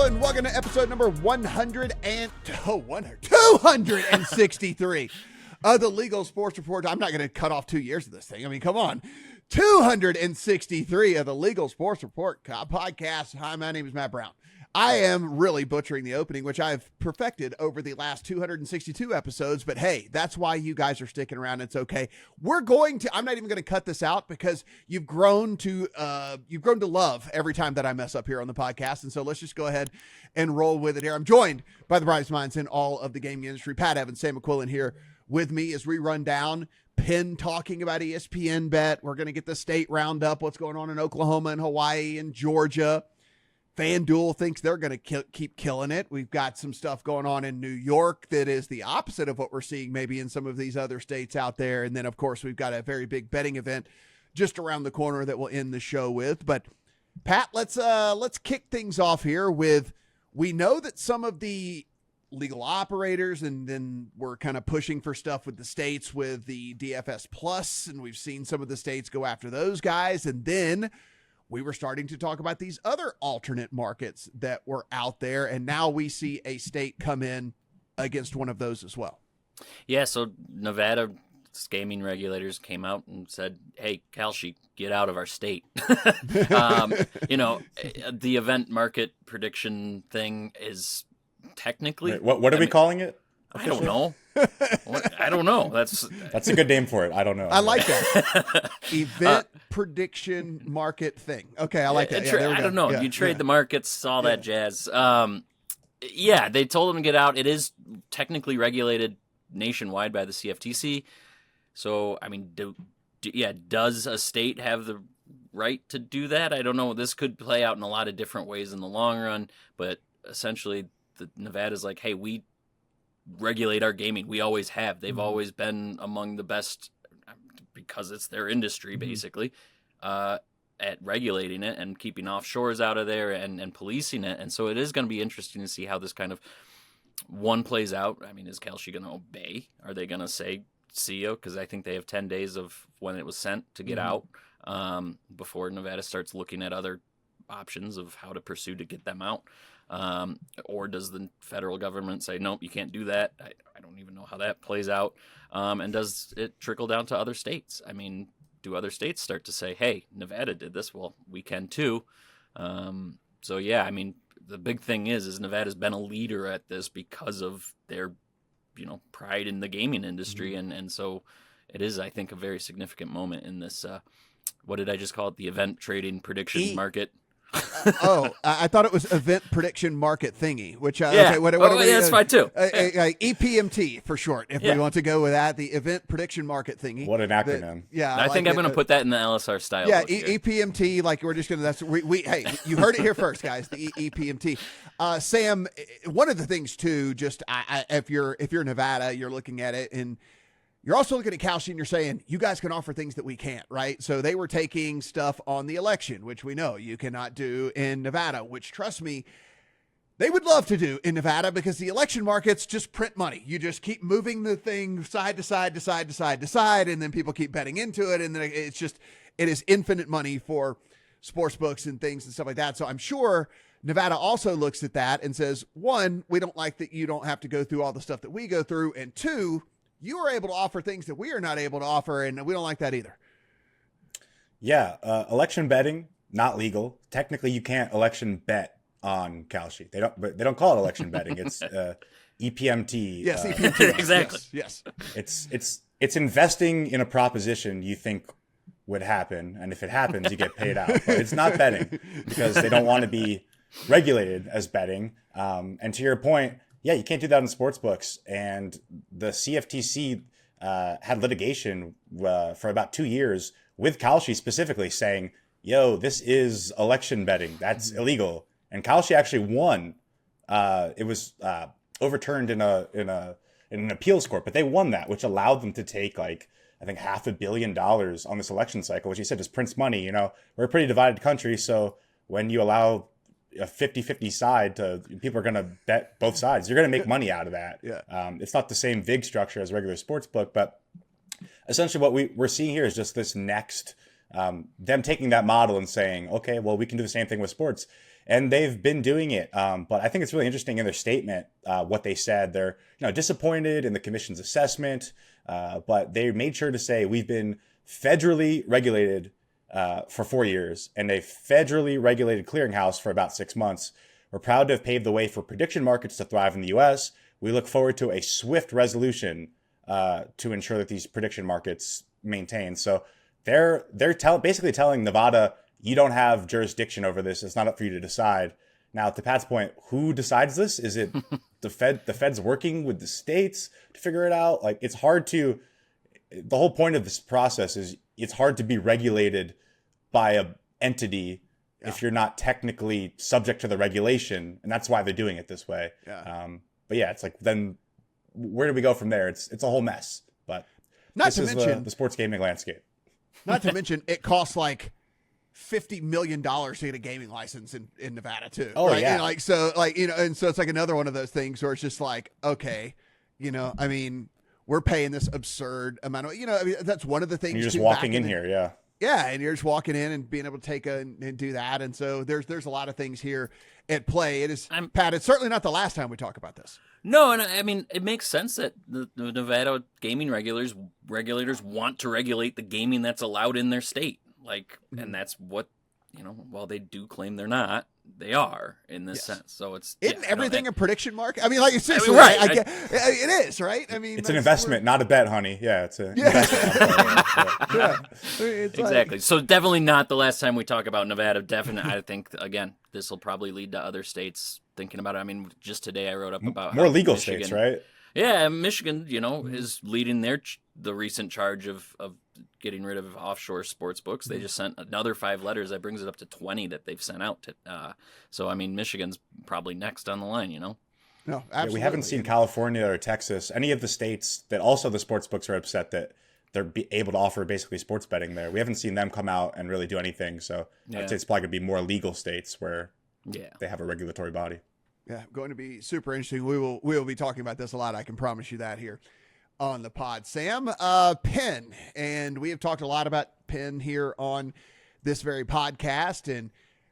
and welcome to episode number 263 of the Legal Sports Report. I'm not going to cut off 2 years of this thing. I mean, come on. 263 of the Legal Sports Report podcast. Hi, my name is Matt Brown. I am really butchering the opening, which I've perfected over the last 262 episodes, but hey, that's why you guys are sticking around. It's okay. I'm not even going to cut this out because you've grown to love every time that I mess up here on the podcast. And so let's just go ahead and roll with it here. I'm joined by the brightest minds in all of the gaming industry. Pat Evans, Sam McQuillan here with me as we run down Penn talking about ESPNBet. We're going to get the state roundup, what's going on in Oklahoma and Hawaii and Georgia. FanDuel thinks they're going to keep killing it. We've got some stuff going on in New York that is the opposite of what we're seeing maybe in some of these other states out there. And then, of course, we've got a very big betting event just around the corner that we'll end the show with. But, Pat, let's kick things off here with, we know that some of the legal operators, and then we're kind of pushing for stuff with the states with the DFS Plus, and we've seen some of the states go after those guys. And then we were starting to talk about these other alternate markets that were out there, and now we see a state come in against one of those as well. Yeah, so Nevada's gaming regulators came out and said, hey, Kalshi, get out of our state. The event market prediction thing is technically... Wait, what are we calling it? I don't know. I don't know. That's a good name for it. I don't know. I like that. Event prediction market thing. Okay, I like that. Yeah, I don't know. You trade the markets, all that jazz. They told them to get out. It is technically regulated nationwide by the CFTC. So, I mean, does a state have the right to do that? I don't know. This could play out in a lot of different ways in the long run, but essentially Nevada's like, hey, we regulate our gaming. We always have. They've always been among the best because it's their industry, basically, at regulating it and keeping offshores out of there and policing it. And so it is going to be interesting to see how this kind of one plays out. I mean, is Kalshi going to obey? Are they going to say, see you? Because I think they have 10 days of when it was sent to get out before Nevada starts looking at other options of how to pursue to get them out. Or does the federal government say, nope, you can't do that? I don't even know how that plays out. And does it trickle down to other states? I mean, do other states start to say, hey, Nevada did this, well, we can too. The big thing is Nevada's been a leader at this because of their, pride in the gaming industry. And so it is, I think, a very significant moment in this, what did I just call it? The event trading prediction market. I thought it was event prediction market thingy, which that's fine too. EPMT for short, if we want to go with that, the event prediction market thingy. What an acronym! I think I'm going to put that in the LSR style. Yeah, EPMT. Like we're just going to. That's we. Hey, you heard it here first, guys. The EPMT. Sam, one of the things too, just if you're Nevada, you're looking at it and you're also looking at Kalshi and you're saying, you guys can offer things that we can't, right? So they were taking stuff on the election, which we know you cannot do in Nevada, which, trust me, they would love to do in Nevada because the election markets just print money. You just keep moving the thing side to side to side to side to side, and then people keep betting into it, and then it is infinite money for sports books and things and stuff like that. So I'm sure Nevada also looks at that and says, one, we don't like that you don't have to go through all the stuff that we go through, and two, you are able to offer things that we are not able to offer, and we don't like that either. Yeah, election betting, not legal. Technically, you can't election bet on Kalshi. They don't call it election betting. It's EPMT. Yes, EPMT. Exactly. Yes. It's investing in a proposition you think would happen, and if it happens, you get paid out. But it's not betting because they don't want to be regulated as betting. And to your point, yeah, you can't do that in sports books. And the CFTC had litigation for about 2 years with Kalshi specifically saying, yo, this is election betting. That's illegal. And Kalshi actually won. It was overturned in an appeals court, but they won that, which allowed them to take I think $500 million on this election cycle, which he said just prints money. We're a pretty divided country. So when you allow a 50-50 side to, people are going to bet both sides. You're going to make money out of that. Yeah. It's not the same VIG structure as a regular sports book, but essentially what we're seeing here is just this next them taking that model and saying, okay, well, we can do the same thing with sports. And they've been doing it. But I think it's really interesting in their statement, what they said. They're disappointed in the commission's assessment, but they made sure to say we've been federally regulated for 4 years and a federally regulated clearinghouse for about 6 months. We're proud to have paved the way for prediction markets to thrive in the U.S. We look forward to a swift resolution to ensure that these prediction markets maintain. So they're basically telling Nevada, you don't have jurisdiction over this. It's not up for you to decide. Now, to Pat's point, who decides this? Is it the Fed? The Fed's working with the states to figure it out. Like, it's hard to. The whole point of this process is it's hard to be regulated by a entity if you're not technically subject to the regulation, and that's why they're doing it this way. But yeah, it's like, then where do we go from there? It's a whole mess. But not to mention the sports gaming landscape. Not to mention it costs like $50 million to get a gaming license in Nevada too. Oh, right? yeah. And so it's like another one of those things where it's just like, okay, I mean, we're paying this absurd amount of, I mean, that's one of the things. And you're just walking in here. Yeah. Yeah. And you're just walking in and being able to take and do that. And so there's a lot of things here at play. It is, Pat, it's certainly not the last time we talk about this. No, and I mean, it makes sense that the Nevada gaming regulators want to regulate the gaming that's allowed in their state. And that's what, while they do claim they're not, they are in this sense. So isn't everything a prediction mark? I mean, like, seriously, right. I get, it is, right? I mean, it's an investment, not a bet, honey. Yeah, it's an investment. Exactly. So definitely not the last time we talk about Nevada. Definitely, I think, again, this will probably lead to other states thinking about it. I mean, just today I wrote up about more how legal Michigan, states, right? Yeah, Michigan, is leading the recent charge of getting rid of offshore sports books. They just sent another 5 letters that brings it up to 20 that they've sent out. So I mean, Michigan's probably next on the line. No, absolutely. Yeah, we haven't seen California or Texas, any of the states that also the sports books are upset that they're able to offer basically sports betting there. We haven't seen them come out and really do anything. So I'd say it's probably going to be more legal states where they have a regulatory body. Yeah, going to be super interesting. We will be talking about this a lot. I can promise you that here on the pod. Sam, Penn, and we have talked a lot about Penn here on this very podcast, and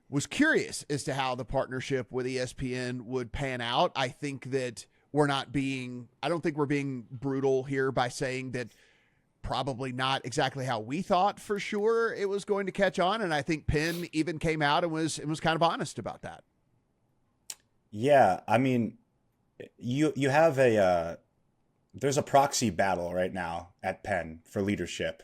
was curious as to how the partnership with ESPN would pan out. I think that I don't think we're being brutal here by saying that probably not exactly how we thought for sure it was going to catch on, and I think Penn even came out and was kind of honest about that. Yeah, I mean, you have there's a proxy battle right now at Penn for leadership,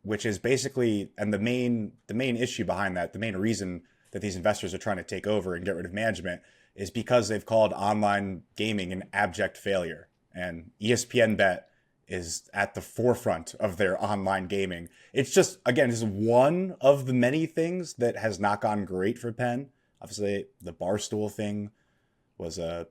which is basically, and the main issue behind that, the main reason that these investors are trying to take over and get rid of management is because they've called online gaming an abject failure, and ESPNBet is at the forefront of their online gaming. It's just, again, this is one of the many things that has not gone great for Penn. Obviously, the Barstool thing was it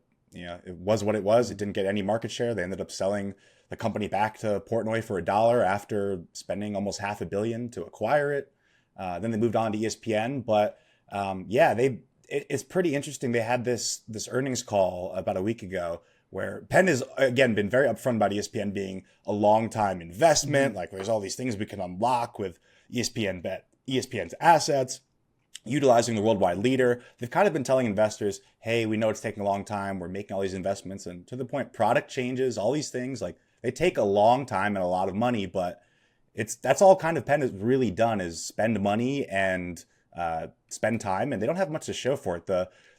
was what it was. It didn't get any market share. They ended up selling the company back to Portnoy for $1 after spending almost $500 million to acquire it. Then they moved on to ESPN. But it's pretty interesting. They had this earnings call about a week ago where Penn has, again, been very upfront about ESPN being a long-time investment. Like, there's all these things we can unlock with ESPN's assets, utilizing the worldwide leader. They've kind of been telling investors, hey, we know it's taking a long time. We're making all these investments. And to the point, product changes, all these things, like, they take a long time and a lot of money, but that's all kind of Penn has really done is spend money and spend time, and they don't have much to show for it.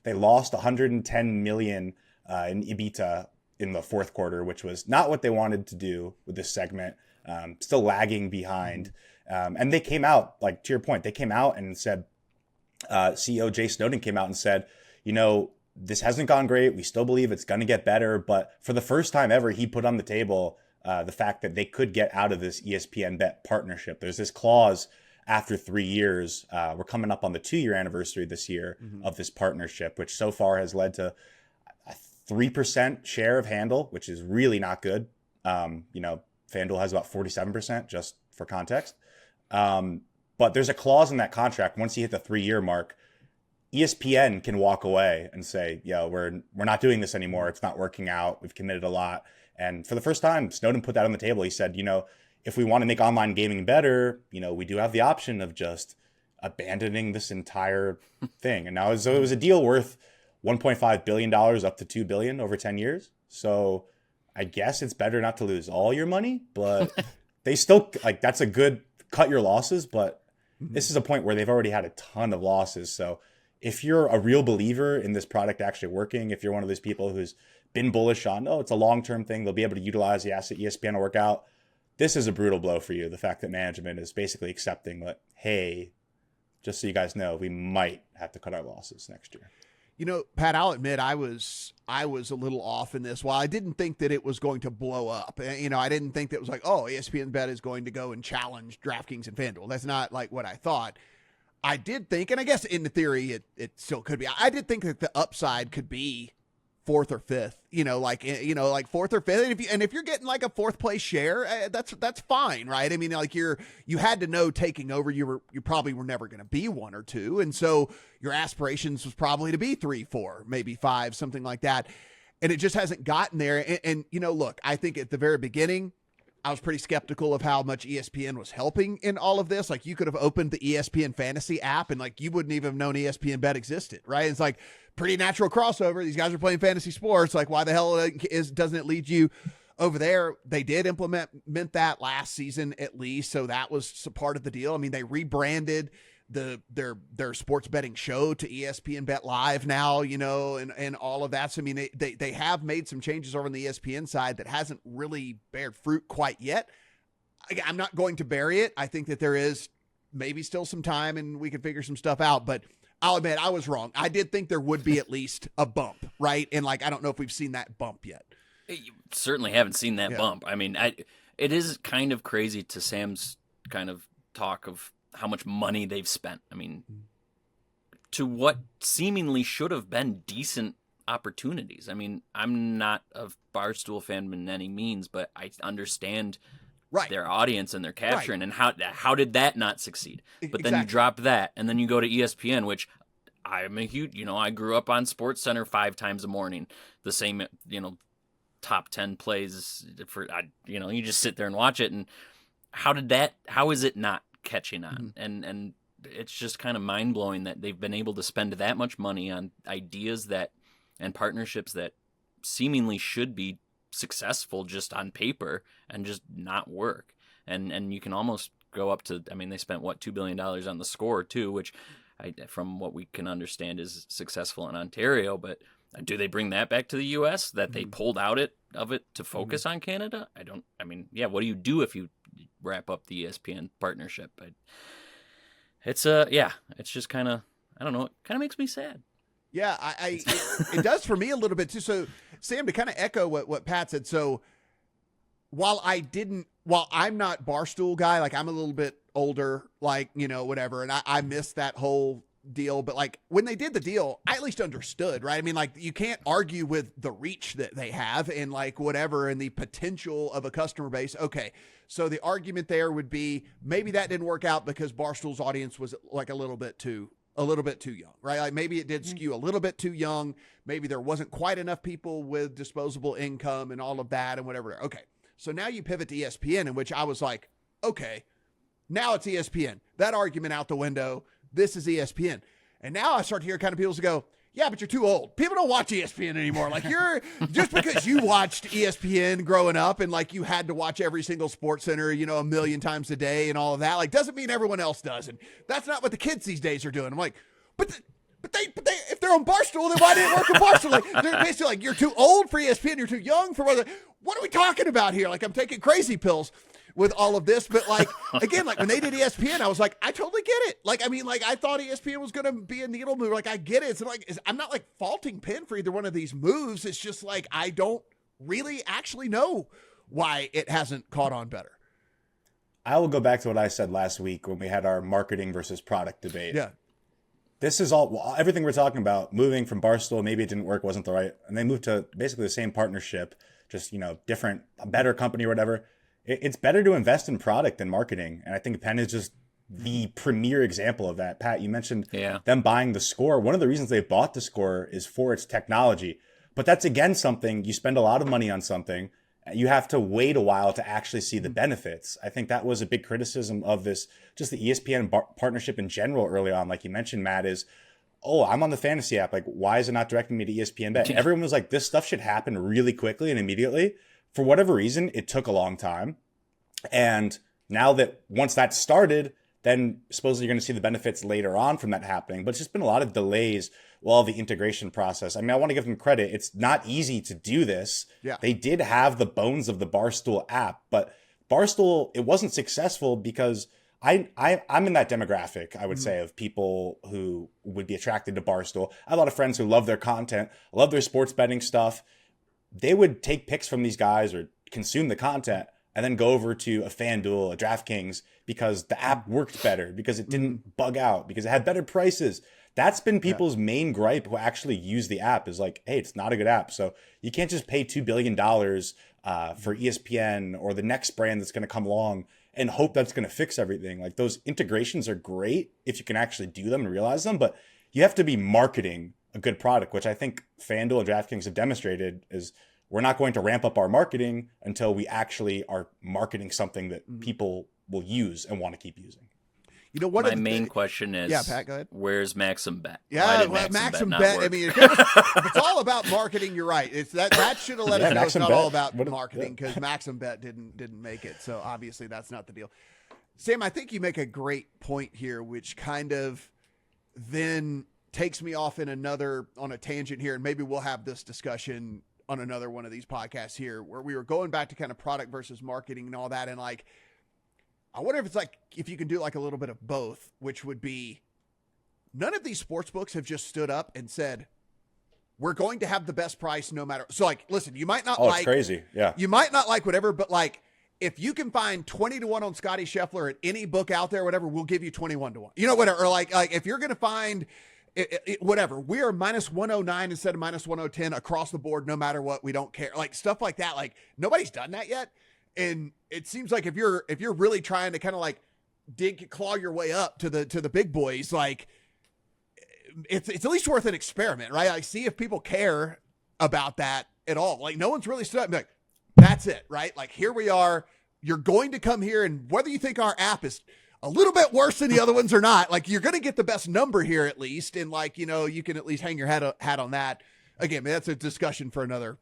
They lost $110 million in EBITDA in the fourth quarter, which was not what they wanted to do with this segment, still lagging behind. And they came out, like, to your point, they came out and said, CEO Jay Snowden came out and said, this hasn't gone great. We still believe it's going to get better. But for the first time ever, he put on the table the fact that they could get out of this ESPNBet partnership. There's this clause after 3 years. We're coming up on the 2-year anniversary this year of this partnership, which so far has led to a 3% share of handle, which is really not good. FanDuel has about 47%, just for context. But there's a clause in that contract. Once you hit the 3-year mark, ESPN can walk away and say, we're not doing this anymore. It's not working out. We've committed a lot. And for the first time, Snowden put that on the table. He said, if we want to make online gaming better, we do have the option of just abandoning this entire thing. And now so it was a deal worth $1.5 billion up to $2 billion over 10 years. So I guess it's better not to lose all your money, but they still that's a good cut your losses. But this is a point where they've already had a ton of losses. So if you're a real believer in this product actually working, if you're one of those people who's been bullish on, it's a long-term thing, they'll be able to utilize the asset ESPN to work out. This is a brutal blow for you. The fact that management is basically accepting that, hey, just so you guys know, we might have to cut our losses next year. Pat, I'll admit I was a little off in this. While I didn't think that it was going to blow up, I didn't think that it was like, ESPNBet is going to go and challenge DraftKings and FanDuel. That's not like what I thought. I did think, and I guess in the theory it still could be. I did think that the upside could be fourth or fifth, like fourth or fifth. And if you're getting like a fourth place share, that's fine, right? I mean, like you had to know taking over, you probably were never going to be 1 or 2, and so your aspirations was probably to be 3, 4, maybe 5, something like that. And it just hasn't gotten there. And look, I think at the very beginning, I was pretty skeptical of how much ESPN was helping in all of this. Like you could have opened the ESPN fantasy app and like you wouldn't even have known ESPNBet existed, right? It's like pretty natural crossover. These guys are playing fantasy sports. Like why the hell doesn't it lead you over there? They did implement that last season at least, so that was part of the deal. I mean, they rebranded their sports betting show to ESPNBet Live now, and all of that. So I mean, they have made some changes over on the ESPN side that hasn't really bared fruit quite yet. I'm not going to bury it. I think that there is maybe still some time and we can figure some stuff out, but I'll admit I was wrong. I did think there would be at least a bump, right? And I don't know if we've seen that bump yet. You certainly haven't seen that bump. I mean, it is kind of crazy to Sam's kind of talk of how much money they've spent. I mean, to what seemingly should have been decent opportunities. I mean, I'm not a Barstool fan in any means, but I understand their audience and their capturing and how did that not succeed? But then you drop that and then you go to ESPN, which I'm a huge, I grew up on SportsCenter 5 times a morning, the same, top 10 plays for, you just sit there and watch it. And how is it not catching on? And it's just kind of mind blowing that they've been able to spend that much money on ideas and partnerships that seemingly should be successful just on paper and just not work. And you can almost go up to, they spent $2 billion on the Score too, which from what we can understand is successful in Ontario, but do they bring that back to the US that they pulled out of it to focus on Canada? What do you do if you wrap up the ESPN partnership? It's just kind of, I don't know, it kind of makes me sad. Yeah, it does for me a little bit too. So Sam, to kind of echo what Pat said. So while I'm not Barstool guy, like I'm a little bit older, whatever. And I missed that whole deal, but when they did the deal, I at least understood, right? I mean, you can't argue with the reach that they have and whatever, and the potential of a customer base. Okay. So the argument there would be maybe that didn't work out because Barstool's audience was a little bit too young, right? Maybe it did skew a little bit too young. Maybe there wasn't quite enough people with disposable income and all of that and whatever. Okay. So now you pivot to ESPN, in which I was like, okay, now it's ESPN. That argument out the window. This is ESPN. And now I start to hear kind of people go, yeah, but you're too old. People don't watch ESPN anymore. You're just because you watched ESPN growing up and you had to watch every single SportsCenter, a million times a day and all of that, doesn't mean everyone else does. And that's not what the kids these days are doing. I'm like, but they, if they're on Barstool, then why didn't it work on Barstool? They're basically you're too old for ESPN. You're too young for what are we talking about here? I'm taking crazy pills with all of this, but again, when they did ESPN, I was like, I totally get it. I thought ESPN was going to be a needle mover. I get it. It's I'm not faulting Penn for either one of these moves. It's just I don't really actually know why it hasn't caught on better. I will go back to what I said last week when we had our marketing versus product debate. Yeah. This is everything we're talking about, moving from Barstool, maybe it didn't work, wasn't the right, and they moved to basically the same partnership, just, different, a better company or whatever. It's better to invest in product than marketing. And I think Penn is just the premier example of that. Pat, you mentioned them buying the Score. One of the reasons they bought the Score is for its technology. But that's, again, something you spend a lot of money on something. You have to wait a while to actually see the benefits. I think that was a big criticism of this, just the ESPN partnership in general early on. Like you mentioned, Matt, is, oh, I'm on the fantasy app. Like, why is it not directing me to ESPNBet? Everyone was like, this stuff should happen really quickly and immediately. For whatever reason, it took a long time. And now that once that started, then supposedly you're going to see the benefits later on from that happening. But it's just been a lot of delays while the integration process. I mean, I want to give them credit. It's not easy to do this. Yeah. They did have the bones of the Barstool app, but Barstool, it wasn't successful because I'm in that demographic, I would say, of people who would be attracted to Barstool. I have a lot of friends who love their content, love their sports betting stuff. They would take picks from these guys or consume the content and then go over to a FanDuel, a DraftKings, because the app worked better, because it didn't bug out, because it had better prices. That's been people's main gripe who actually use the app, is like, hey, it's not a good app. So you can't just pay $2 billion for ESPN or the next brand that's going to come along and hope that's going to fix everything. Like, those integrations are great if you can actually do them and realize them, but you have to be marketing a good product, which I think FanDuel and DraftKings have demonstrated is we're not going to ramp up our marketing until we actually are marketing something that people will use and want to keep using. You know, my main question is, Pat, go ahead. Where's Maxim Bet? Yeah, Maxim Bet. I mean, if it's all about marketing, you're right. It's that should have let us know it's not all about marketing, because Maxim Bet didn't make it. So obviously that's not the deal. Sam, I think you make a great point here, which kind of then takes me off on a tangent here, and maybe we'll have this discussion on another one of these podcasts here, where we were going back to kind of product versus marketing and all that, and like, I wonder if you can do like a little bit of both, which would be, none of these sports books have just stood up and said, we're going to have the best price no matter. So like, listen, you might not it's crazy. Yeah. You might not like whatever, but like, if you can find 20-1 on Scotty Scheffler at any book out there, whatever, we'll give you 21-1. You know, whatever. Or like if you're going to find whatever, we are minus 109 instead of minus 110 across the board, no matter what, we don't care. Like stuff like that. Like nobody's done that yet. And it seems like if you're really trying to kind of like claw your way up to the big boys, like it's at least worth an experiment, right? Like see if people care about that at all. Like no one's really stood up and be like, that's it, right? Like here we are. You're going to come here, and whether you think our app is a little bit worse than the other ones or not, like you're going to get the best number here at least. And like, you know, you can at least hang your hat on that. Again, that's a discussion for another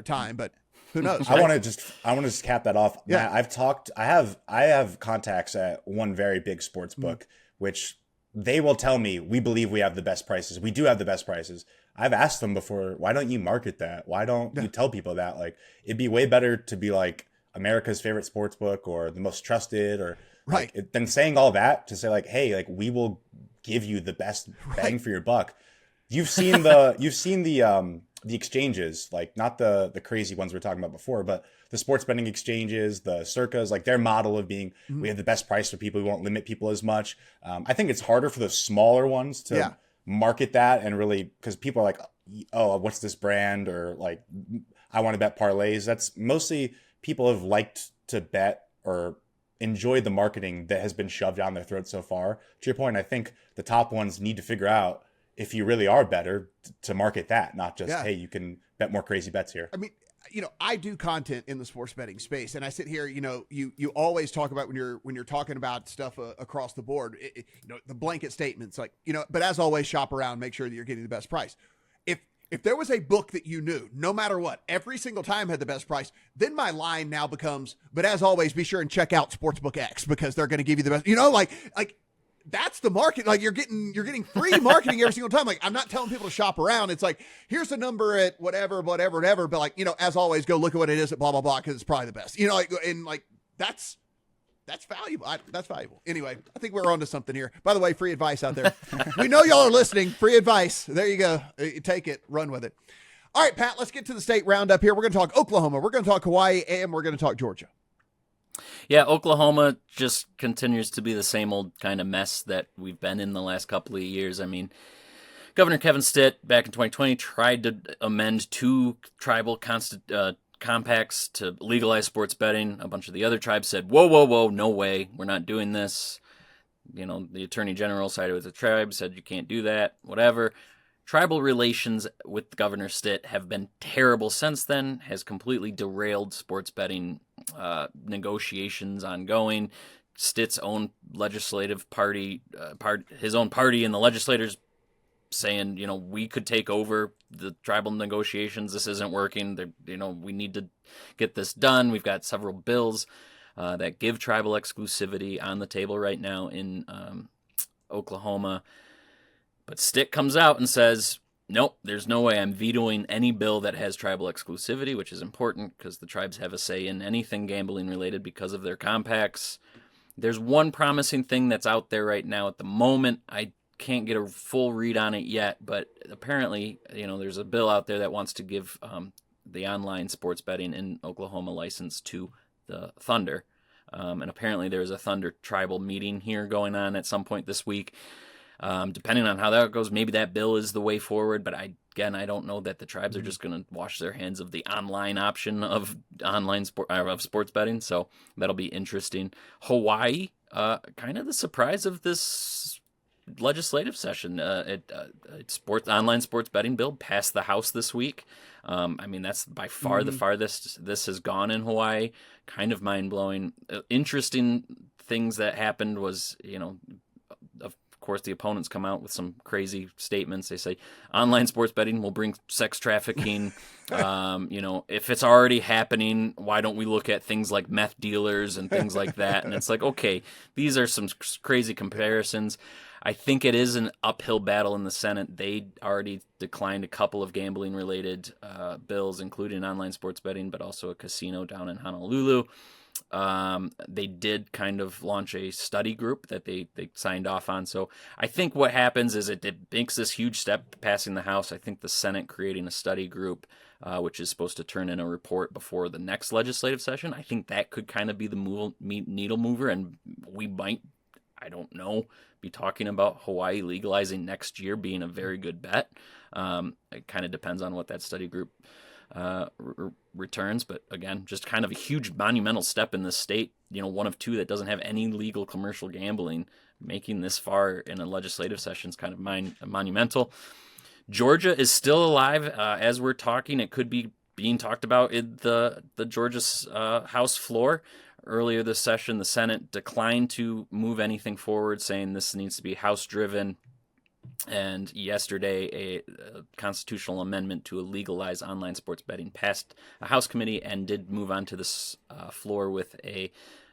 time, but who knows? Right? I want to just cap that off. Yeah. Matt, I have contacts at one very big sports book, which they will tell me, we believe we have the best prices. We do have the best prices. I've asked them before, why don't you market that? Why don't you tell people that? Like, it'd be way better to be like America's favorite sports book or the most trusted, or right. Like, than saying all that to say like, hey, like we will give you the best bang for your buck. You've seen the exchanges, like not the crazy ones we were talking about before, but the sports betting exchanges, the circas, like their model of being, we have the best price for people. We won't limit people as much. I think it's harder for the smaller ones to market that, and really, because people are like, oh, what's this brand? Or like, I want to bet parlays. That's mostly people have liked to bet or enjoyed the marketing that has been shoved down their throat so far. To your point, I think the top ones need to figure out, if you really are better, to market that, not just, hey, you can bet more crazy bets here. I mean, you know, I do content in the sports betting space, and I sit here, you know, you always talk about when you're talking about stuff across the board, you know, the blanket statements, like, you know, but as always, shop around, make sure that you're getting the best price. If there was a book that you knew, no matter what, every single time had the best price, then my line now becomes, but as always, be sure and check out Sportsbook X, because they're going to give you the best, you know, like that's the market. Like you're getting free marketing every single time. Like I'm not telling people to shop around. It's like, here's a number at whatever. But like, you know, as always, go look at what it is at blah, blah, blah, because it's probably the best, you know, like, and like, that's valuable. That's valuable. Anyway, I think we're onto something here. By the way, free advice out there. We know y'all are listening. Free advice. There you go. Take it, run with it. All right, Pat, let's get to the state roundup here. We're going to talk Oklahoma. We're going to talk Hawaii, and we're going to talk Georgia. Yeah, Oklahoma just continues to be the same old kind of mess that we've been in the last couple of years. I mean, Governor Kevin Stitt back in 2020 tried to amend two tribal compacts to legalize sports betting. A bunch of the other tribes said, whoa, no way, we're not doing this. You know, the attorney general sided with the tribe, said you can't do that, whatever. Tribal relations with Governor Stitt have been terrible since then, has completely derailed sports betting negotiations ongoing. Stitt's own legislative party, his own party and the legislators saying, we could take over the tribal negotiations. This isn't working. We need to get this done. We've got several bills that give tribal exclusivity on the table right now in Oklahoma. But Stitt comes out and says, nope, there's no way I'm vetoing any bill that has tribal exclusivity, which is important because the tribes have a say in anything gambling related because of their compacts. There's one promising thing that's out there right now at the moment. I can't get a full read on it yet, but apparently, there's a bill out there that wants to give the online sports betting in Oklahoma license to the Thunder. And apparently there's a Thunder tribal meeting here going on at some point this week. Depending on how that goes, maybe that bill is the way forward, but I don't know that the tribes are just going to wash their hands of the online option of sports betting. So that'll be interesting. Hawaii, kind of the surprise of this legislative session. Online sports betting bill passed the House this week. That's by far the farthest this has gone in Hawaii. Kind of mind-blowing. Interesting things that happened was, of course, the opponents come out with some crazy statements. They say online sports betting will bring sex trafficking. If it's already happening, why don't we look at things like meth dealers and things like that? And it's like, okay, these are some crazy comparisons. I think it is an uphill battle in the Senate. They already declined a couple of gambling-related bills, including online sports betting, but also a casino down in Honolulu. They did kind of launch a study group that they signed off on. So I think what happens is it makes this huge step passing the House. I think the Senate creating a study group, which is supposed to turn in a report before the next legislative session. I think that could kind of be the needle mover, and we might, I don't know, be talking about Hawaii legalizing next year being a very good bet. It kind of depends on what that study group returns, but again, just kind of a huge monumental step in this state, one of two that doesn't have any legal commercial gambling. Making this far in a legislative session is kind of monumental. Georgia is still alive as we're talking. It could be being talked about in the Georgia's House floor. Earlier this session, the Senate declined to move anything forward, saying this needs to be House-driven. And yesterday, a constitutional amendment to legalize online sports betting passed a House committee and did move on to this floor with a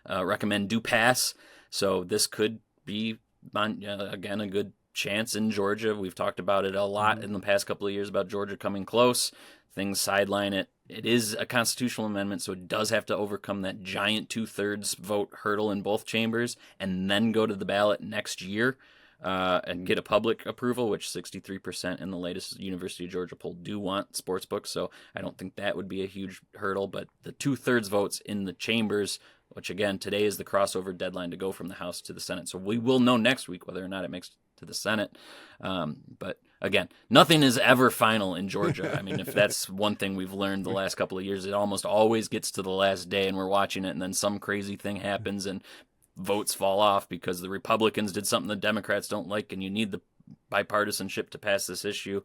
recommend do pass. So this could be, again, a good chance in Georgia. We've talked about it a lot in the past couple of years about Georgia coming close. Things sideline it. It is a constitutional amendment, so it does have to overcome that giant 2/3 vote hurdle in both chambers and then go to the ballot next year and get a public approval, which 63% in the latest University of Georgia poll do want sportsbooks. So I don't think that would be a huge hurdle, but the 2/3 votes in the chambers, which again, today is the crossover deadline to go from the House to the Senate. So we will know next week whether or not it makes to the Senate. But again, nothing is ever final in Georgia. I mean, if that's one thing we've learned the last couple of years, it almost always gets to the last day and we're watching it and then some crazy thing happens and votes fall off because the Republicans did something the Democrats don't like and you need the bipartisanship to pass this issue.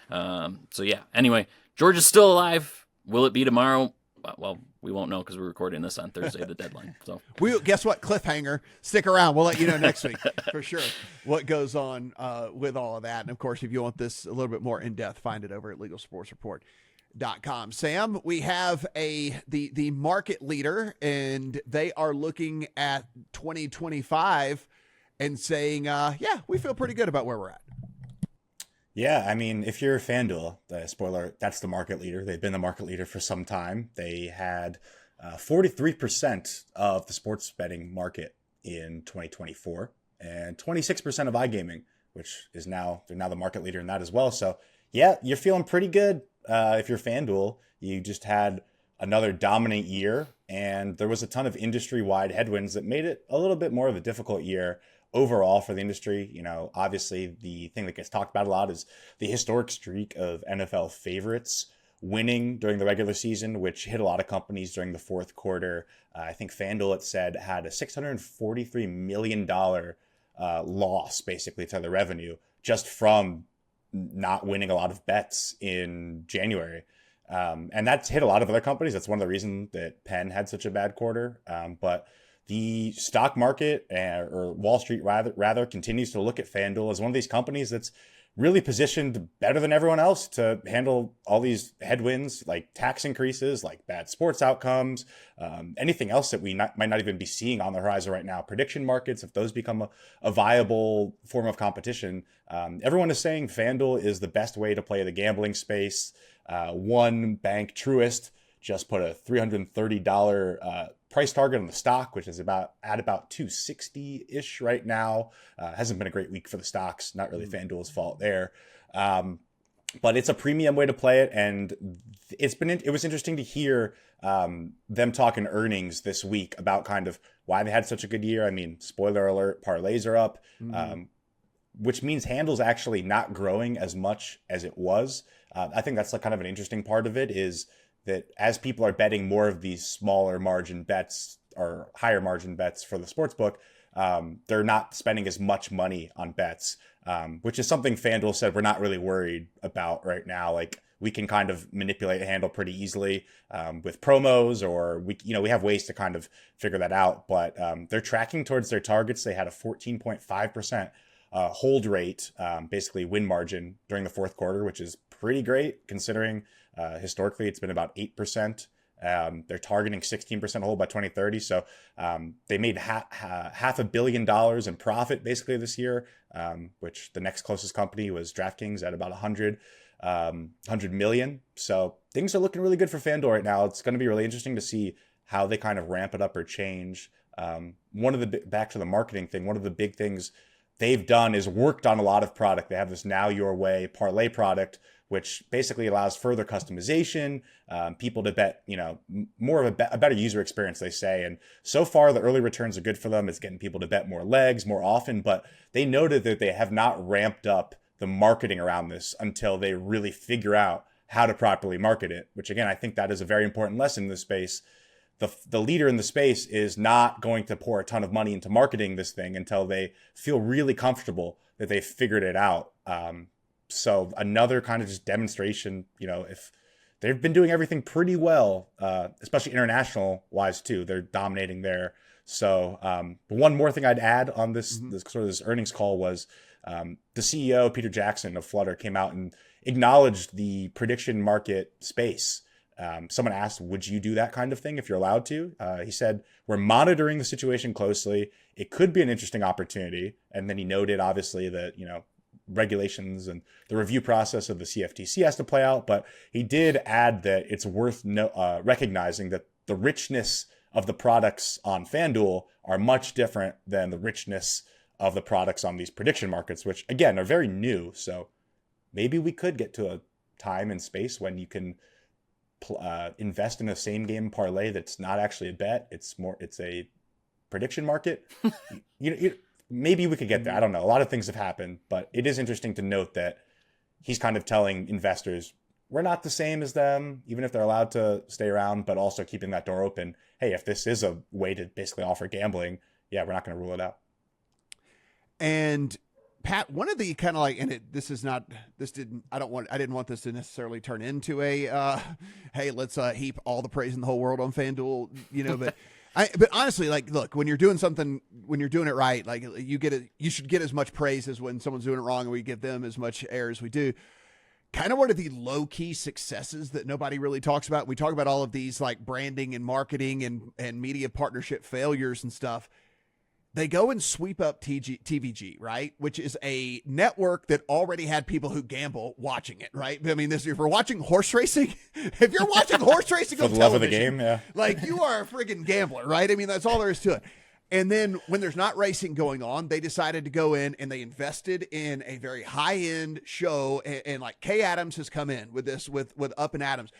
So yeah, anyway, Georgia's still alive. Will it be tomorrow? Well, we won't know because we're recording this on Thursday, the deadline. So guess what? Cliffhanger. Stick around. We'll let you know next week for sure what goes on with all of that. And of course, if you want this a little bit more in depth, find it over at legalsportsreport.com. Sam, we have the market leader, and they are looking at 2025 and saying, we feel pretty good about where we're at. Yeah, I mean, if you're FanDuel, spoiler, that's the market leader. They've been the market leader for some time. They had 43% of the sports betting market in 2024 and 26% of iGaming, which is they're now the market leader in that as well. So yeah, you're feeling pretty good if you're FanDuel. You just had another dominant year, and there was a ton of industry-wide headwinds that made it a little bit more of a difficult year overall for the industry. Obviously the thing that gets talked about a lot is the historic streak of NFL favorites winning during the regular season, which hit a lot of companies during the fourth quarter. I think FanDuel, it said, had a $643 million loss basically to the revenue just from not winning a lot of bets in January. And that's hit a lot of other companies. That's one of the reasons that Penn had such a bad quarter. But the stock market or Wall Street rather continues to look at FanDuel as one of these companies that's really positioned better than everyone else to handle all these headwinds, like tax increases, like bad sports outcomes, anything else that we might not even be seeing on the horizon right now. Prediction markets, if those become a viable form of competition, everyone is saying FanDuel is the best way to play the gambling space. One bank, Truist, just put a $330 price target on the stock, which is about 260-ish right now. Hasn't been a great week for the stocks. Not really FanDuel's fault there. But it's a premium way to play it. And it was interesting to hear them talking earnings this week about kind of why they had such a good year. I mean, spoiler alert, parlays are up, which means handle's actually not growing as much as it was. I think that's like kind of an interesting part of it is that as people are betting more of these smaller margin bets or higher margin bets for the sportsbook, they're not spending as much money on bets, which is something FanDuel said we're not really worried about right now. Like we can kind of manipulate a handle pretty easily with promos, or we have ways to kind of figure that out. But they're tracking towards their targets. They had a 14.5% hold rate, basically win margin during the fourth quarter, which is pretty great considering historically it's been about 8%. They're targeting 16% hold by 2030. So they made $500 million in profit basically this year, which the next closest company was DraftKings at about 100 million. So things are looking really good for FanDuel right now. It's going to be really interesting to see how they kind of ramp it up or change. Back to the marketing thing, one of the big things they've done is worked on a lot of product. They have this Now Your Way parlay product, which basically allows further customization, people to bet, more of a better user experience, they say. And so far, the early returns are good for them. It's getting people to bet more legs more often, but they noted that they have not ramped up the marketing around this until they really figure out how to properly market it, which again, I think that is a very important lesson in this space. The leader in the space is not going to pour a ton of money into marketing this thing until they feel really comfortable that they've figured it out. So another kind of just demonstration, if they've been doing everything pretty well, especially international wise too, they're dominating there. So one more thing I'd add on this earnings call was the CEO, Peter Jackson of Flutter, came out and acknowledged the prediction market space. Someone asked, would you do that kind of thing if you're allowed to? He said, we're monitoring the situation closely. It could be an interesting opportunity. And then he noted, obviously, that, regulations and the review process of the CFTC has to play out. But he did add that it's worth recognizing that the richness of the products on FanDuel are much different than the richness of the products on these prediction markets, which, again, are very new. So maybe we could get to a time and space when you can invest in a same game parlay that's not actually a bet. It's a prediction market. Maybe we could get there. I don't know. A lot of things have happened, but it is interesting to note that he's kind of telling investors, we're not the same as them, even if they're allowed to stay around, but also keeping that door open. Hey, if this is a way to basically offer gambling, yeah, we're not going to rule it out. And Pat, one of the kind of like, and I didn't want this to necessarily turn into a, hey, let's heap all the praise in the whole world on FanDuel, but but honestly, like, look, when you're doing it right, like you should get as much praise as when someone's doing it wrong, and we give them as much air as we do. Kind of one of the low key successes that nobody really talks about. We talk about all of these like branding and marketing and media partnership failures and stuff. They go and sweep up TVG, right? Which is a network that already had people who gamble watching it, right? I mean, if we're watching horse racing, if you're watching horse racing for on the television, love of the game, yeah, like you are a friggin' gambler, right? I mean, that's all there is to it. And then when there's not racing going on, they decided to go in and they invested in a very high end show. And like Kay Adams has come in with this, with Up and Adams.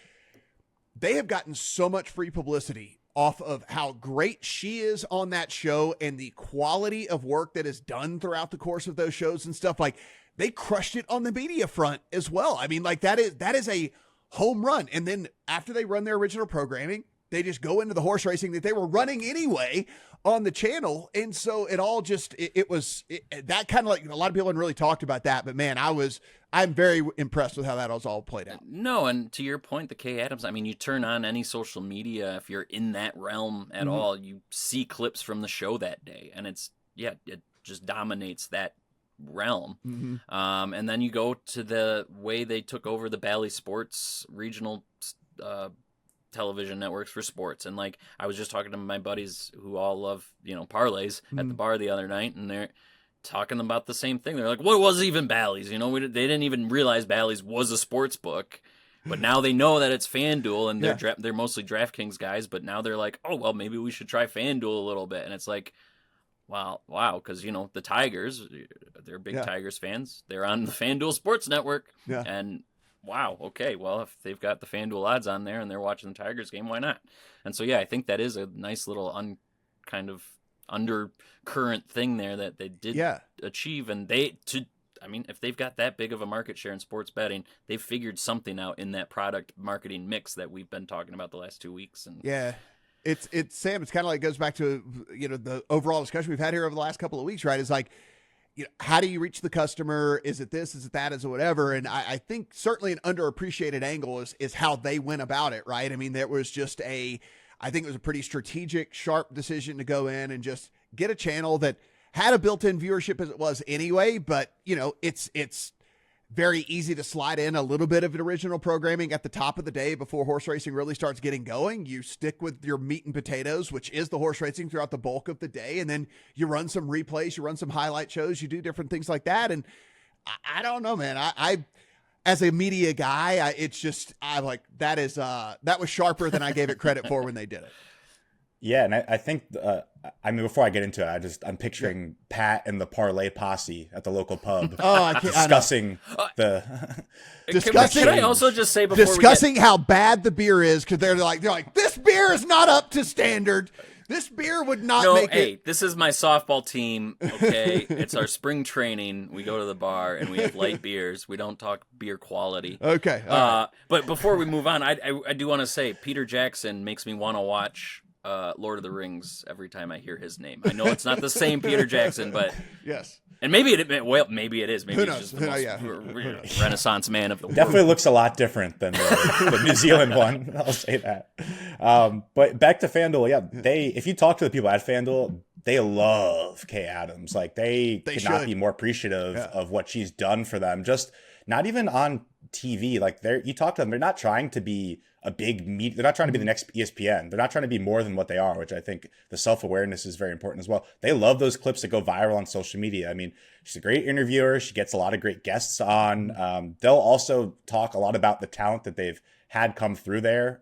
They have gotten so much free publicity off of how great she is on that show and the quality of work that is done throughout the course of those shows and stuff. Like they crushed it on the media front as well. I mean, like that is a home run. And then after they run their original programming, they just go into the horse racing that they were running anyway on the channel. And so it all just, it was that kind of like, a lot of people hadn't really talked about that, but man, I'm very impressed with how that was all played out. No, and to your point, the Kay Adams, I mean, you turn on any social media, if you're in that realm at all, you see clips from the show that day, and it just dominates that realm. And then you go to the way they took over the Bally Sports regional television networks for sports. And like, I was just talking to my buddies who all love, parlays at the bar the other night, and they're talking about the same thing. They're like, what was even Bally's? They didn't even realize Bally's was a sports book, but now they know that it's FanDuel, and they're mostly DraftKings guys, but now they're like, oh, well, maybe we should try FanDuel a little bit. And it's like, wow, because, the Tigers, they're big Tigers fans. They're on the FanDuel Sports Network, and wow, okay, well, if they've got the FanDuel odds on there and they're watching the Tigers game, why not? And so, I think that is a nice little kind of undercurrent thing there that they did achieve. And if they've got that big of a market share in sports betting, they've figured something out in that product marketing mix that we've been talking about the last 2 weeks. And it's Sam, it's kind of like, goes back to, the overall discussion we've had here over the last couple of weeks, right? It's like, how do you reach the customer? Is it this? Is it that? Is it whatever? And I think certainly an underappreciated angle is how they went about it, right? I mean, there was just I think it was a pretty strategic, sharp decision to go in and just get a channel that had a built-in viewership as it was anyway, but it's very easy to slide in a little bit of original programming at the top of the day before horse racing really starts getting going. You stick with your meat and potatoes, which is the horse racing, throughout the bulk of the day. And then you run some replays, you run some highlight shows, you do different things like that. And I don't know, man, I as a media guy, that was sharper than I gave it credit for when they did it. Yeah, and I think, before I get into it, I'm picturing Pat and the parlay posse at the local pub discussing Can I also just say before discussing how bad the beer is, because they're like, this beer is not up to standard. This beer would not make it. Hey, this is my softball team, okay? It's our spring training. We go to the bar, and we have light beers. We don't talk beer quality. Okay. Right. But before we move on, I do want to say Peter Jackson makes me want to watch Lord of the Rings every time I hear his name. I know it's not the same Peter Jackson, but yes. And maybe it is. Maybe Who he's just knows? the most Renaissance man of the world. Definitely looks a lot different than the New Zealand one. I'll say that. But back to FanDuel, if you talk to the people at FanDuel, they love Kay Adams. Like they could not be more appreciative of what she's done for them. Just not even on TV. Like you talk to them, they're not trying to be a big media. They're not trying to be the next ESPN. They're not trying to be more than what they are, which I think the self-awareness is very important as well. They love those clips that go viral on social media. I mean, she's a great interviewer. She gets a lot of great guests on. They'll also talk a lot about the talent that they've had come through there,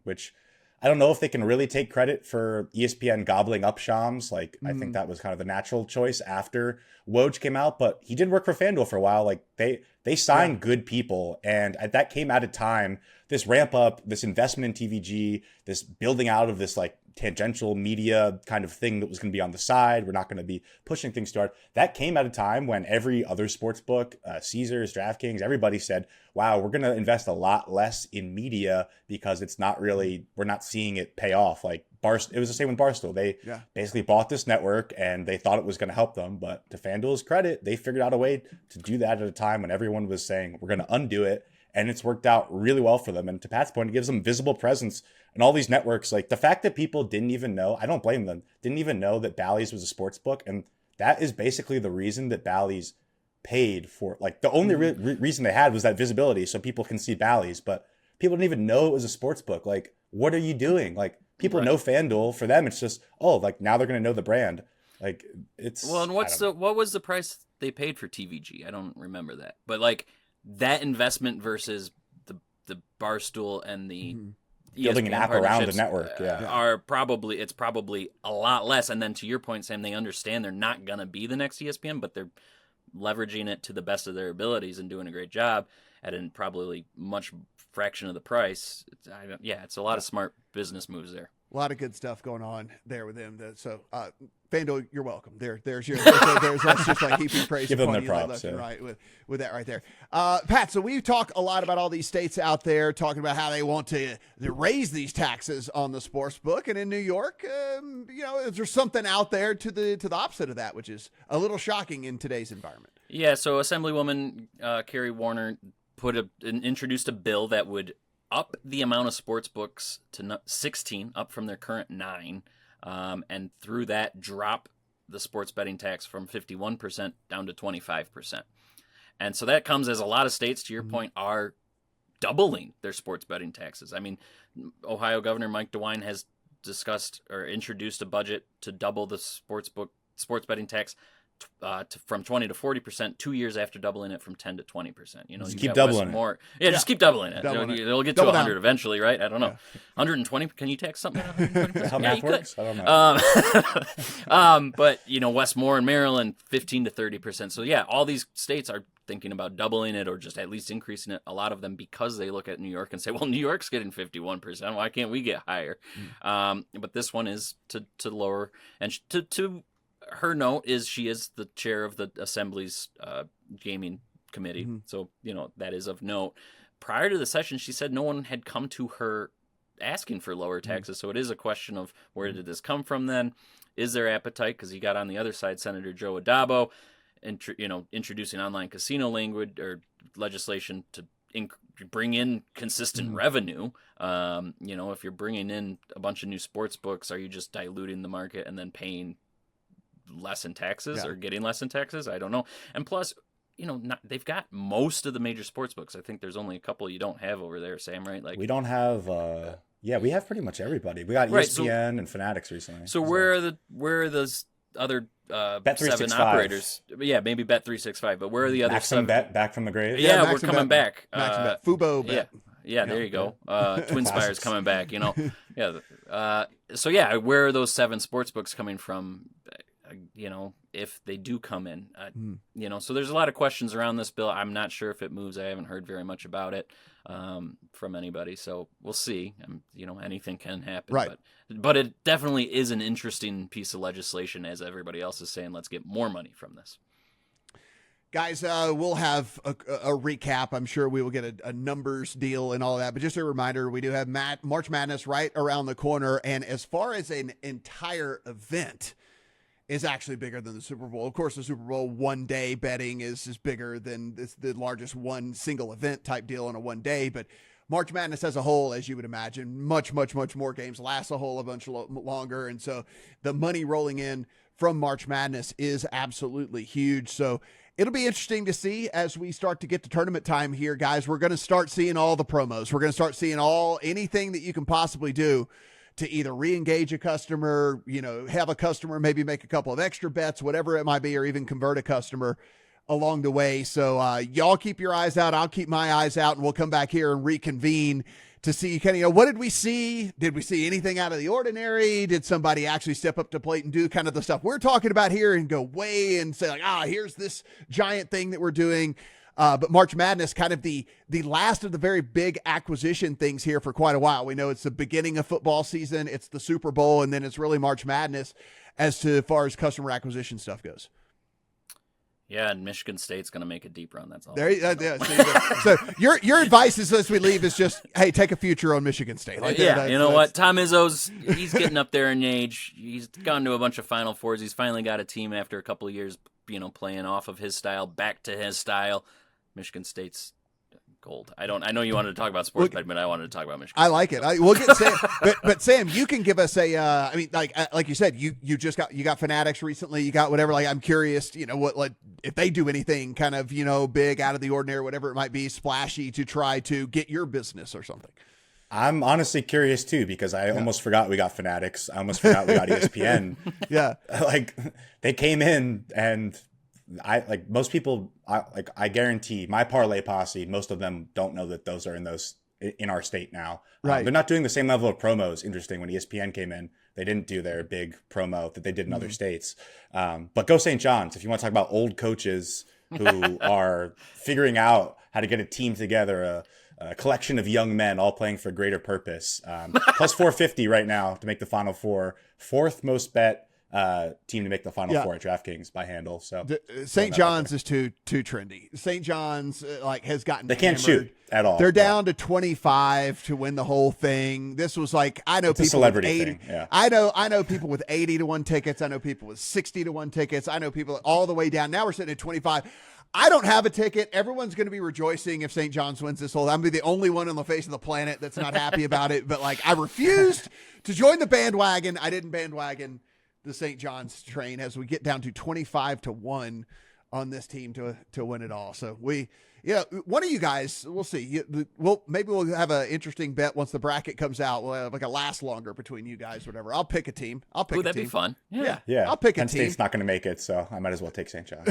which I don't know if they can really take credit for ESPN gobbling up Shams. Like, I think that was kind of the natural choice after Woj came out, but he did work for FanDuel for a while. Like they signed good people, and that came at a time, this ramp up, this investment in TVG, this building out of this like tangential media kind of thing that was going to be on the side. We're not going to be pushing things toward. That came at a time when every other sports book, Caesars, DraftKings, everybody said, wow, we're going to invest a lot less in media because it's not really, we're not seeing it pay off. Like it was the same with Barstool. They basically bought this network and they thought it was going to help them. But to FanDuel's credit, they figured out a way to do that at a time when everyone was saying, we're going to undo it. And it's worked out really well for them. And to Pat's point, it gives them visible presence in all these networks. Like the fact that people didn't even know, I don't blame them, didn't even know that Bally's was a sports book. And that is basically the reason that Bally's paid for, like the only reason they had was that visibility so people can see Bally's. But people didn't even know it was a sports book. Like, what are you doing? Like people know FanDuel. For them, it's just, like now they're going to know the brand. Like it's. Well, and what was the price they paid for TVG? I don't remember that. But like, that investment versus the Barstool and the building an app around the network it's probably a lot less. And then to your point, Sam, they understand they're not going to be the next ESPN, but they're leveraging it to the best of their abilities and doing a great job at a probably much fraction of the price. It's a lot of smart business moves there. A lot of good stuff going on there with them. So, FanDuel, you're welcome. There's your. That's just like heaping praise Give them upon their you, props, left and yeah. right with that right there. Pat, so we talk a lot about all these states out there talking about how they want to raise these taxes on the sports book, and in New York, is there something out there to the opposite of that, which is a little shocking in today's environment? Yeah. So Assemblywoman Carrie Warner introduced a bill that would up the amount of sports books to 16, up from their current 9, and through that drop the sports betting tax from 51% down to 25%. And so that comes as a lot of states, to your point, are doubling their sports betting taxes. I mean, Ohio Governor Mike DeWine has discussed or introduced a budget to double the sports betting tax from 20 to 40% 2 years after doubling it from 10 to 20%. Just keep doubling it. Yeah, just keep doubling it. It'll get to 100 down. Eventually, right? I don't know. 120. Can you tax something? How math works? I don't know. But Westmore and Maryland 15 to 30%. So yeah, all these states are thinking about doubling it or just at least increasing it. A lot of them because they look at New York and say, well, New York's getting 51%. Why can't we get higher? But this one is to lower and to her note is she is the chair of the Assembly's gaming committee. So, that is of note. Prior to the session, she said no one had come to her asking for lower taxes. So it is a question of where did this come from then? Is there appetite? Because you got on the other side, Senator Joe Adabo, introducing online casino language or legislation to bring in consistent revenue. If you're bringing in a bunch of new sports books, are you just diluting the market and then paying less in taxes or getting less in taxes? I don't know. And plus, they've got most of the major sports books. I think there's only a couple you don't have over there, Sam, right? Like we don't have we have pretty much everybody. We got ESPN and Fanatics recently. So where are those other seven operators? Yeah, maybe Bet365, but where are the other seven? Bet back from the grave. Yeah, Max we're and coming Bet, back. Max and Bet. Fubo Bet. Yeah, there you go. TwinSpire's coming back, So yeah, where are those 7 sports books coming from? If they do come in, so there's a lot of questions around this bill. I'm not sure if it moves. I haven't heard very much about it from anybody. So we'll see. Anything can happen. Right. But it definitely is an interesting piece of legislation, as everybody else is saying. Let's get more money from this. Guys, we'll have a recap. I'm sure we will get a numbers deal and all that. But just a reminder, we do have March Madness right around the corner. And as far as an entire event, is actually bigger than the Super Bowl. Of course, the Super Bowl one-day betting is bigger than the largest one single event type deal in a one day. But March Madness as a whole, as you would imagine, much, much, much more games, lasts a whole bunch longer. And so the money rolling in from March Madness is absolutely huge. So it'll be interesting to see as we start to get to tournament time here, guys. We're going to start seeing all the promos. We're going to start seeing anything that you can possibly do to either re-engage a customer, have a customer maybe make a couple of extra bets, whatever it might be, or even convert a customer along the way. So y'all keep your eyes out. I'll keep my eyes out, and we'll come back here and reconvene to see kind of, what did we see? Did we see anything out of the ordinary? Did somebody actually step up to plate and do kind of the stuff we're talking about here and go way and say like, here's this giant thing that we're doing. But March Madness, kind of the last of the very big acquisition things here for quite a while. We know it's the beginning of football season, it's the Super Bowl, and then it's really March Madness as far as customer acquisition stuff goes. Yeah, and Michigan State's going to make a deep run. That's all. So your advice is, as we leave, is just, hey, take a future on Michigan State. What? Tom Izzo's, he's getting up there in age. He's gone to a bunch of Final Fours. He's finally got a team after a couple of years, playing off of his style, back to his style. Michigan State's gold. I know you wanted to talk about sports betting, but I wanted to talk about Michigan. I like it. We'll get Sam, but Sam, you can give us a. Like you said, you got Fanatics recently. You got whatever. Like, I'm curious, what if they do anything kind of big, out of the ordinary, whatever it might be, splashy to try to get your business or something. I'm honestly curious too, because I almost forgot we got Fanatics. I almost forgot we got ESPN. Yeah, like they came in and. Most people, I guarantee my parlay posse, most of them don't know that those are in our state now. Right. They're not doing the same level of promos. Interesting. When ESPN came in, they didn't do their big promo that they did in other states. But go St. John's. If you want to talk about old coaches who are figuring out how to get a team together, a collection of young men all playing for a greater purpose. Plus 450 right now to make the Final Four. Fourth most bet team to make the Final Four at DraftKings by handle. So St. John's is too trendy. St. John's has gotten they can't hammered. shoot at all. They're down to 25 to win the whole thing. This was like I know it's people a celebrity with 80. thing. Yeah. I know people with 80 to 1 tickets. I know people with 60 to 1 tickets. I know people all the way down. Now we're sitting at 25. I don't have a ticket. Everyone's going to be rejoicing if St. John's wins this whole. I'm going to be the only one on the face of the planet that's not happy about it. But I refused to join the bandwagon. I didn't bandwagon the St. John's train as we get down to 25 to 1 on this team to win it all. So one of you guys, we'll see. Maybe we'll have an interesting bet once the bracket comes out. We'll have a last longer between you guys, whatever. I'll pick a team. That'd be fun. Yeah. Yeah. I'll pick a Penn team. State's not going to make it, so I might as well take St. John's.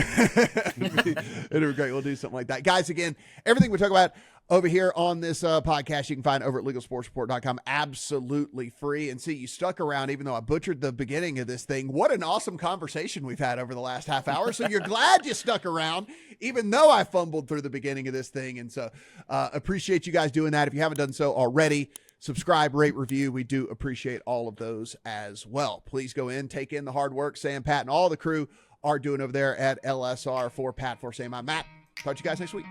It'll be great. We'll do something like that. Guys, again, everything we talk about over here on this podcast, you can find over at LegalSportsReport.com, absolutely free. And see, you stuck around, even though I butchered the beginning of this thing. What an awesome conversation we've had over the last half hour. So you're glad you stuck around, even though I fumbled through the beginning of this thing. And so appreciate you guys doing that. If you haven't done so already, subscribe, rate, review. We do appreciate all of those as well. Please go in, take in the hard work Sam, Pat, and all the crew are doing over there at LSR. For Pat, for Sam, I'm Matt. Talk to you guys next week.